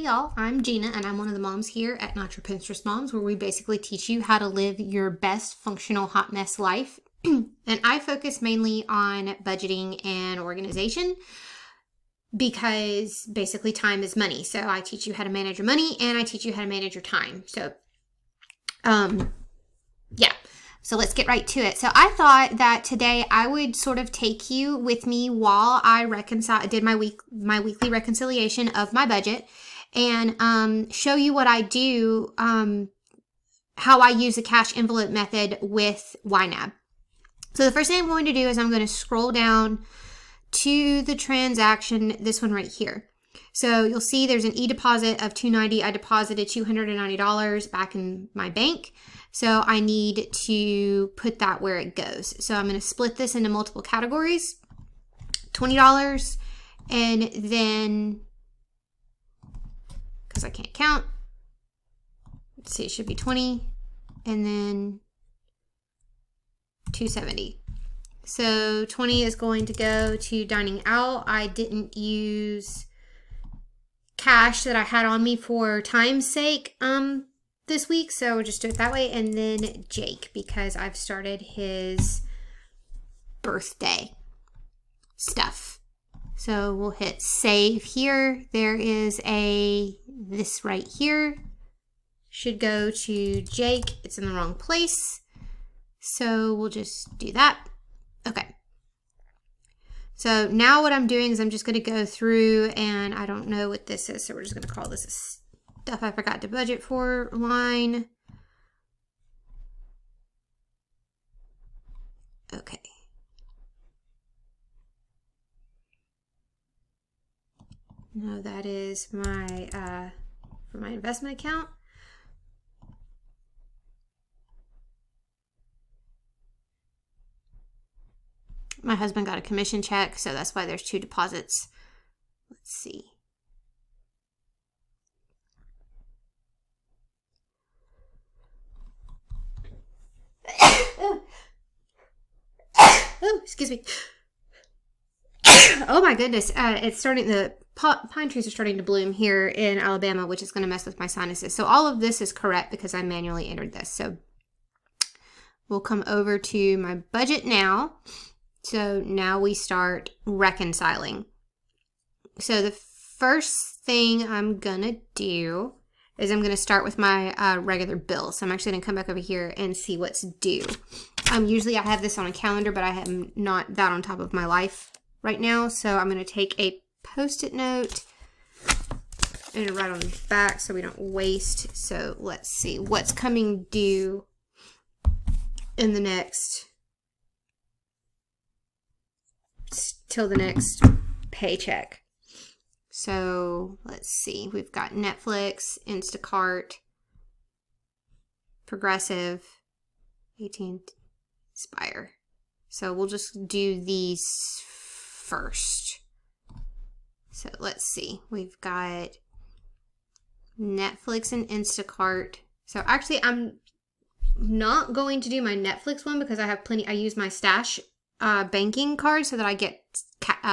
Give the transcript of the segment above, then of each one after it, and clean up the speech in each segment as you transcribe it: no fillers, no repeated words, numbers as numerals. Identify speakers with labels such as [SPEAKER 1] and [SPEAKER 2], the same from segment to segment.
[SPEAKER 1] y'all, I'm Gina and I'm one of the moms here at Not Your Pinterest Moms, where we basically teach you how to live your best functional hot mess life. And I focus mainly on budgeting and organization because basically time is money. So I teach you how to manage your money and I teach you how to manage your time. So yeah. So let's get right to it. So I thought that today I would sort of take you with me while I did my weekly reconciliation of my budget and show you what I do, how I use the cash envelope method with YNAB. So the first thing I'm going to do is I'm going to scroll down to the transaction, this one right here. So you'll see there's an e-deposit of $290. I deposited $290 back in my bank. So I need to put that where it goes. So I'm going to split this into multiple categories. $20 and then, because I can't count, let's see, it should be 20 and then 270. So 20 is going to go to dining out. I didn't use cash that I had on me for time's sake this week, so we'll just do it that way. And then Jake, because I've started his birthday stuff. So we'll hit save here. There is this right here should go to Jake. It's in the wrong place. So we'll just do that. Okay. So now what I'm doing is I'm just going to go through, and I don't know what this is, so we're just going to call this a stuff I forgot to budget for line. Okay. No, that is my for my investment account. My husband got a commission check, so that's why there's two deposits. Let's see. Oh, excuse me. Oh my goodness. It's starting, the pine trees are starting to bloom here in Alabama, which is going to mess with my sinuses. So all of this is correct because I manually entered this. So we'll come over to my budget now. So now we start reconciling. So the first thing I'm going to do is I'm going to start with my regular bill. So I'm actually going to come back over here and see what's due. Usually I have this on a calendar, but I am not that on top of my life right now. So I'm going to take a Post-it note and write on the back so we don't waste. So let's see what's coming due in the next, till the next paycheck. So let's see, we've got Netflix, Instacart, Progressive, 18th, Inspire. So we'll just do these first. So let's see, we've got Netflix and Instacart. So actually I'm not going to do my Netflix one because I have plenty. I use my Stash banking card so that I get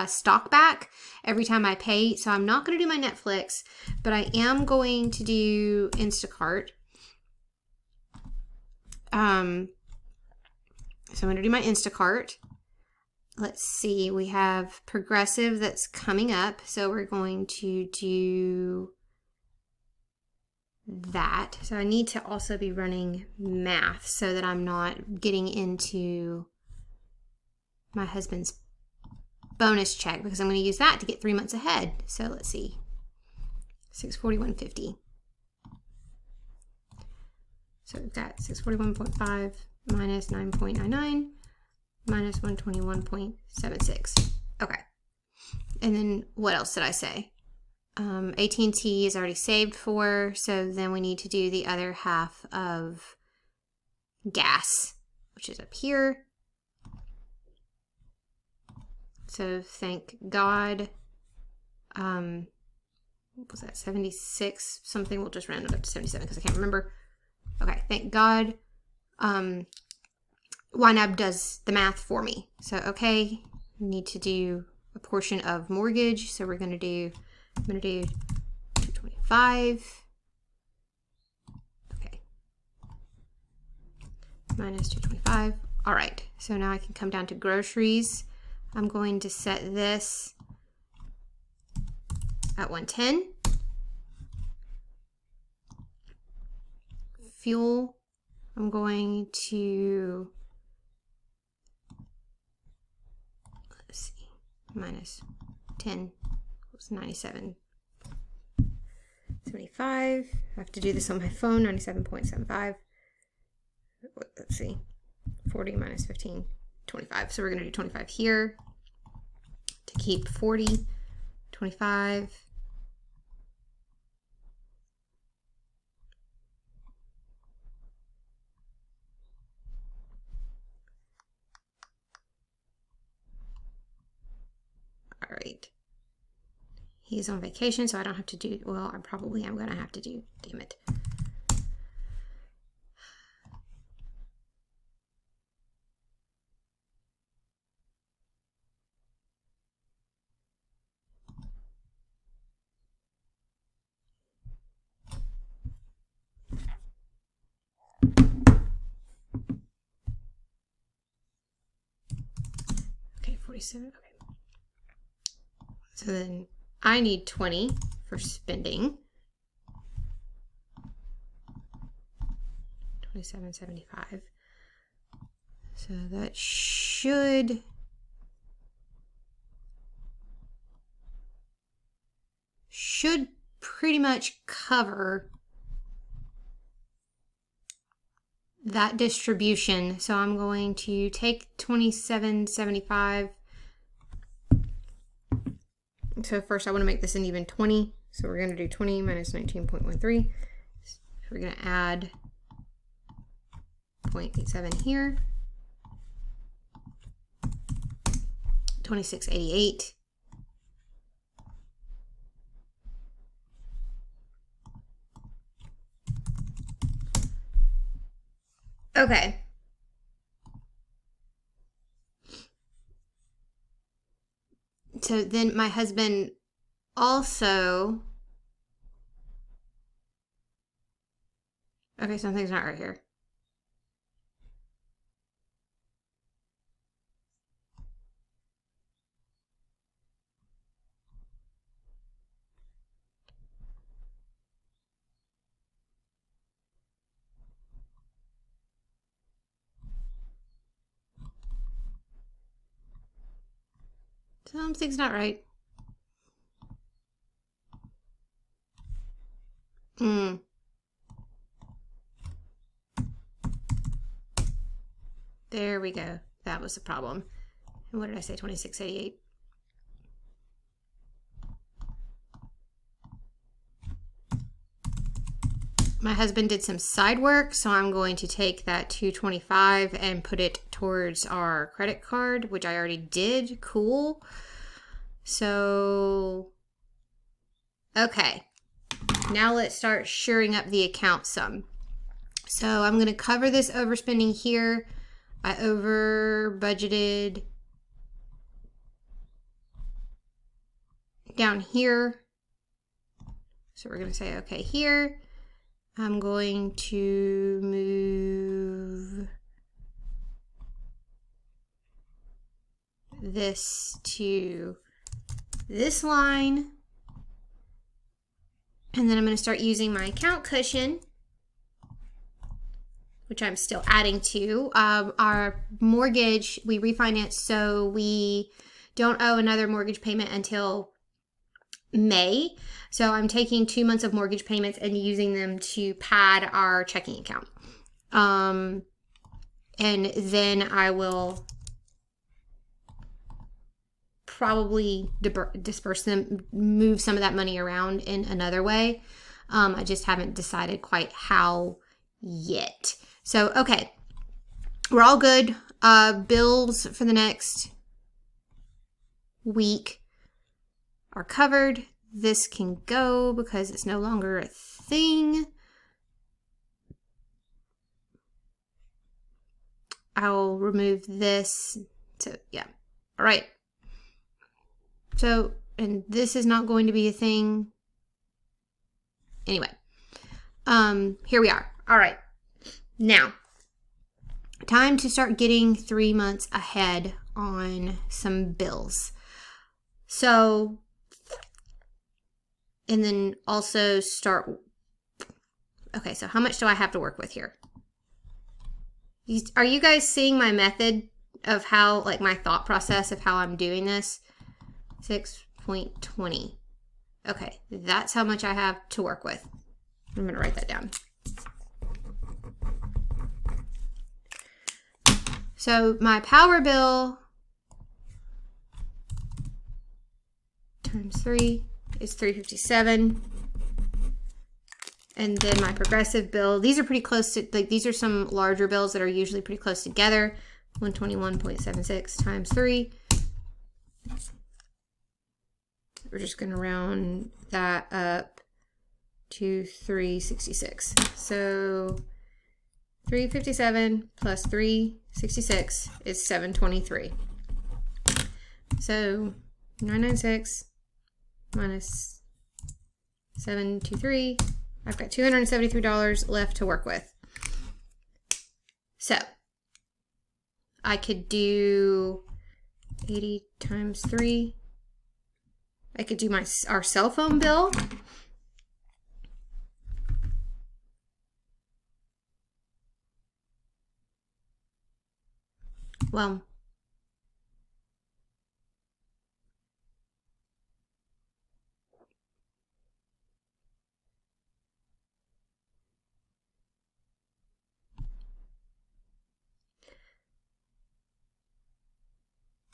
[SPEAKER 1] stock back every time I pay. So I'm not going to do my Netflix, but I am going to do Instacart. So I'm going to do my Instacart. Let's see, we have Progressive that's coming up. So we're going to do that. So I need to also be running math so that I'm not getting into my husband's bonus check because I'm going to use that to get 3 months ahead. So let's see, $641.50. So we've got 641.5 minus 9.99 minus 121.76. Okay. And then what else did I say? AT&T is already saved for, so then we need to do the other half of gas, which is up here. So thank God. What was that, 76 something? We'll just round it up to 77 because I can't remember. Okay, thank God. YNAB does the math for me. So, okay, need to do a portion of mortgage. So I'm going to do 225 225. Okay. Minus 225. All right, so now I can come down to groceries. I'm going to set this at 110. Fuel, I'm going to, let's see, minus 10 equals 97. 75. I have to do this on my phone. 97.75. Let's see. 40 minus 15. 25. So we're going to do 25 here to keep 40. 25. All right. He's on vacation, so I don't have to do, well, I probably am going to have to do, damn it. Okay, 47, okay. So then I need 20 for spending. 27.75. So that should pretty much cover that distribution. So I'm going to take 27.75. So first I want to make this an even 20. So we're going to do 20 minus 19.13. So we're going to add 0.87 here. 26.88. Okay. So then my husband also, okay, something's not right here. Something's not right. There we go. That was the problem. And what did I say? 26.88. My husband did some side work, so I'm going to take that 225 and put it towards our credit card, which I already did. Cool. So, okay. Now let's start shoring up the account some. So I'm going to cover this overspending here. I over budgeted down here. So we're going to say, okay, here. I'm going to move this to this line. And then I'm going to start using my account cushion, which I'm still adding to. Our mortgage, we refinanced, so we don't owe another mortgage payment until May. So I'm taking 2 months of mortgage payments and using them to pad our checking account. And then I will probably disperse them, move some of that money around in another way. I just haven't decided quite how yet. So, okay, we're all good. Bills for the next week are covered. This can go because it's no longer a thing. I'll remove this. So, yeah. All right. So, and this is not going to be a thing. Anyway, here we are. All right. Now, time to start getting 3 months ahead on some bills. So, and then also start. Okay, so how much do I have to work with here? Are you guys seeing my method of how, like my thought process of how I'm doing this? 6.20. Okay, that's how much I have to work with. I'm going to write that down. So my power bill times 3 is $357. And then my progressive bill, these are pretty close to, like these are some larger bills that are usually pretty close together. 121.76 times 3. We're just going to round that up to 366. So 357 plus 366 is 723. So 996 minus 723. I've got $273 left to work with. So I could do 80 times 3. I could do our cell phone bill. Well,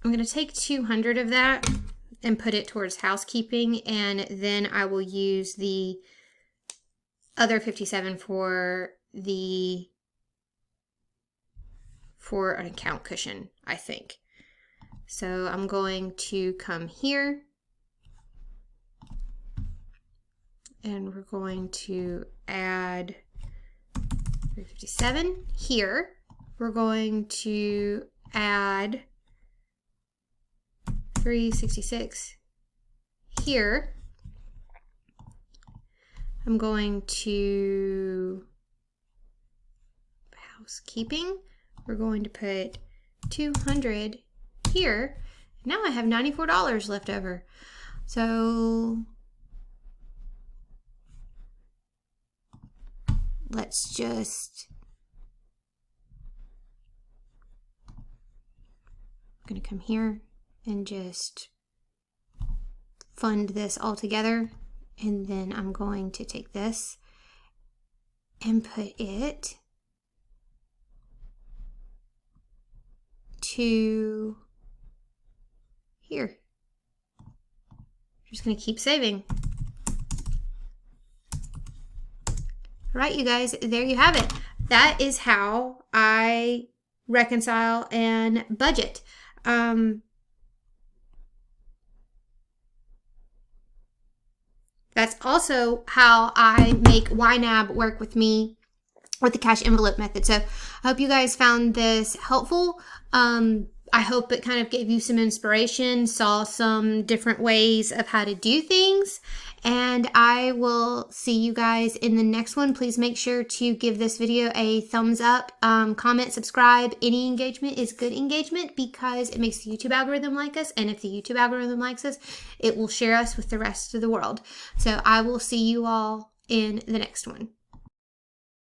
[SPEAKER 1] I'm going to take 200 of that and put it towards housekeeping, and then I will use the other 57 for an account cushion, I think. So I'm going to come here and we're going to add 357 here. We're going to add 366 here. I'm going to housekeeping. We're going to put 200 here. Now I have $94 left over. So let's just, I'm going to come here and just fund this all together, and then I'm going to take this and put it to here. I'm just going to keep saving. All right, you guys, there you have it. That is how I reconcile and budget. That's also how I make YNAB work with me with the cash envelope method. So I hope you guys found this helpful. I hope it kind of gave you some inspiration, saw some different ways of how to do things. And I will see you guys in the next one. Please make sure to give this video a thumbs up, comment, subscribe. Any engagement is good engagement because it makes the YouTube algorithm like us. And if the YouTube algorithm likes us, it will share us with the rest of the world. So I will see you all in the next one.